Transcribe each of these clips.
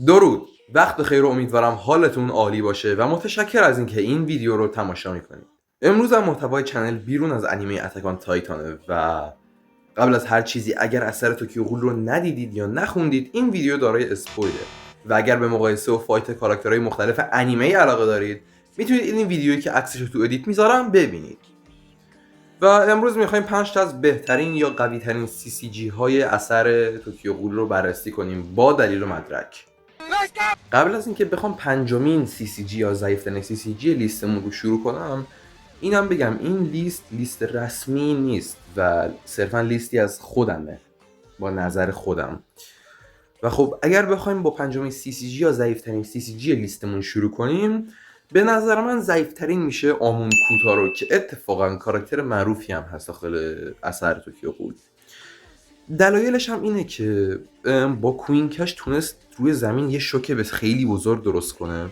درود، وقت بخیر و امیدوارم حالتون عالی باشه و متشکر از اینکه این ویدیو رو تماشا میکنید. امروز هم محتوای چنل بیرون از انیمه اتک آن تایتانه و قبل از هر چیزی اگر اثر توکیو غول رو ندیدید یا نخوندید این ویدیو دارای اسپویله و اگر به مقایسه و فایت کاراکترهای مختلف انیمه علاقه دارید میتونید این ویدیویی که عکسش رو تو ادیت میذارم ببینید. و امروز میخوایم 5 تا از بهترین یا قوی ترین CCG های اثر توکیو غول رو بررسی کنیم با دلیل و مدرک. قبل از اینکه بخوام پنجمین CCG یا ضعیف‌ترین CCG لیستمون رو شروع کنم اینم بگم این لیست رسمی نیست و صرفا لیستی از خودمه با نظر خودم. و خب اگر بخوایم با پنجمین CCG یا ضعیف‌ترین CCG لیستمون شروع کنیم به نظر من ضعیف‌ترین میشه آمون کوتارو که اتفاقا کاراکتر معروفی هم هست داخل اثر توکیو غول. دلایلش هم اینه که با کوین کش تونست روی زمین یه شوک به خیلی بزرگ درست کنه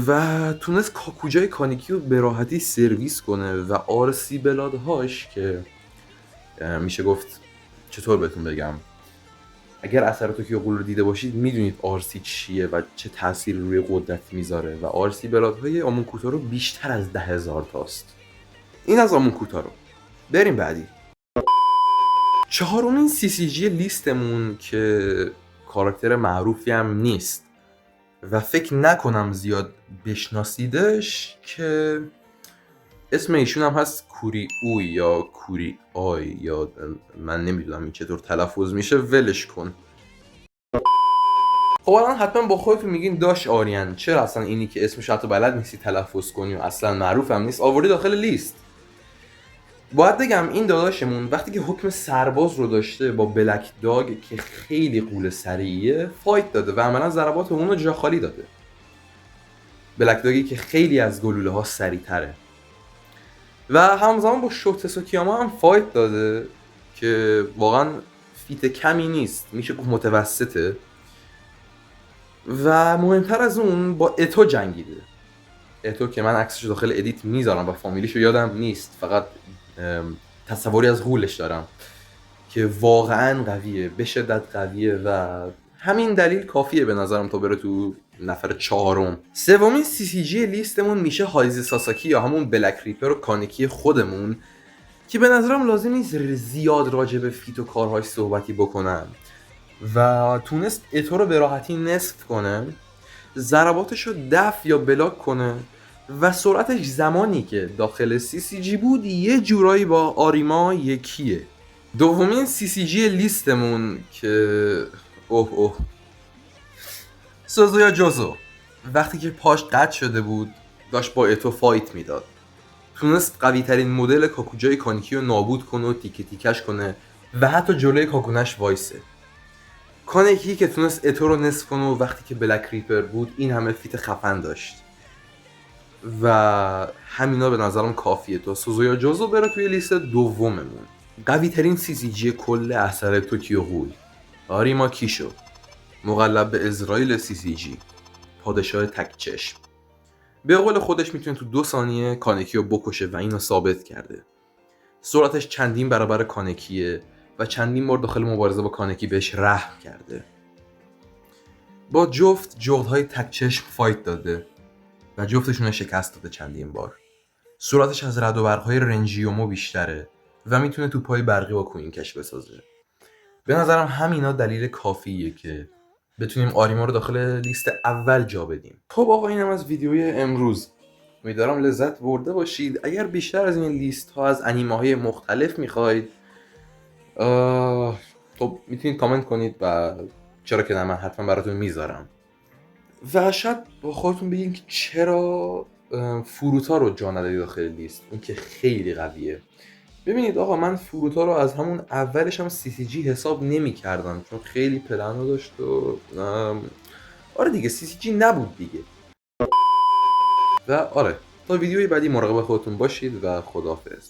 و تونست کاکوجای کانیکی رو به راحتی سرویس کنه و آرسی بلادهاش که میشه گفت چطور بهتون بگم، اگر اثر توکیو غول رو دیده باشید میدونید آرسی چیه و چه تأثیری روی قدرت میذاره و آرسی بلادهای آمون کوتارو بیشتر از 10,000 تاست. این از آمون کوتارو. بریم بعدی. چهارمین CCG لیستمون که کاراکتر معروفی هم نیست و فکر نکنم زیاد بشناسیدش که اسم ایشون هم هست کوری اوی یا کوری آی یا من نمیدونم این چطور تلفظ میشه، ولش کن. خب الان حتما با خودتون میگین داش آریان چرا اصلا اینی که اسمش حتی بلد نیستی تلفظ کنی و اصلا معروف هم نیست آوردی داخل لیست؟ باید بگم این داداشمون وقتی که حکم سرباز رو داشته با بلک داگ که خیلی غول سریعیه فایت داده و عملا ضربات اون رو جا خالی داده. بلک داگی که خیلی از گلوله ها سریع تره و همزمان با شوت سوکیاما هم فایت داده که واقعا فیت کمی نیست، میشه گفت متوسطه. و مهمتر از اون با اتو جنگیده. اتو که من عکسش داخل ادیت میذارم و فامیلیشو یادم نیست، فقط تصوری از غولش دارم که واقعا قویه، به شدت قویه و همین دلیل کافیه به نظرم تا بره تو نفر چهارم. سومین CCG لیستمون میشه هایزی ساساکی یا همون بلک ریپر و کانیکی خودمون که به نظرم لازم نیست زیاد راجع به فیت و کارهاش صحبتی بکنم و تونست اتو رو به راحتی نصف کنه، ضرباتش رو دفع یا بلاک کنه و سرعتش زمانی که داخل CCG بود یه جورایی با آریما یکیه. دومین CCG لیستمون که سوزویا جوزو وقتی که پاش قطع شده بود داشت با اتو فایت میداد، تونست قوی ترین مدل کاکوجای کانیکی رو نابود کنه و تیکه تیکش کنه و حتی جلوی کاکونش وایسه. کانیکی که تونست اتو رو نصف کنه و وقتی که بلک ریپر بود این همه فیت خفن داشت و همینا به نظرم کافیه تا سوزویا جوزو بره توی لیست دوممون. قوی ترین CCG کل اثر توکیو غول آریما کیشو، مقلب به اسرائیل CCG، پادشاه تک چشم. به قول خودش میتونه تو 2 ثانیه کانکی رو بکشه و اینو ثابت کرده. سرعتش چندین برابر کانکیه و چندین بار داخل مبارزه با کانکی بهش رحم کرده. با جفت جغدهای تک چشم فایت داده و جفتشون شکست داده چندین بار. سرعتش از رعد و برق‌های رنجیومو بیشتره و میتونه توپای برقی با کوین کش بسازه. به نظرم همینا دلیل کافیه که بتونیم آریما رو داخل لیست اول جا بدیم. خب آقا اینم از ویدیوی امروز. امیدوارم لذت برده باشید. اگر بیشتر از این لیست ها از انیمه های مختلف میخواید خب میتونید کامنت کنید و چرا که نه من حتما براتون میذارم. و شاید با خودتون بگین که چرا فروتا رو جا ندادی داخل لیست، اون که خیلی قویه. ببینید آقا من فروتا رو از همون اولش هم CCG حساب نمی کردم چون خیلی پلنو داشت و آره دیگه CCG نبود دیگه. و آره تا ویدیوی بعدی مراقب خودتون باشید و خداحافظ.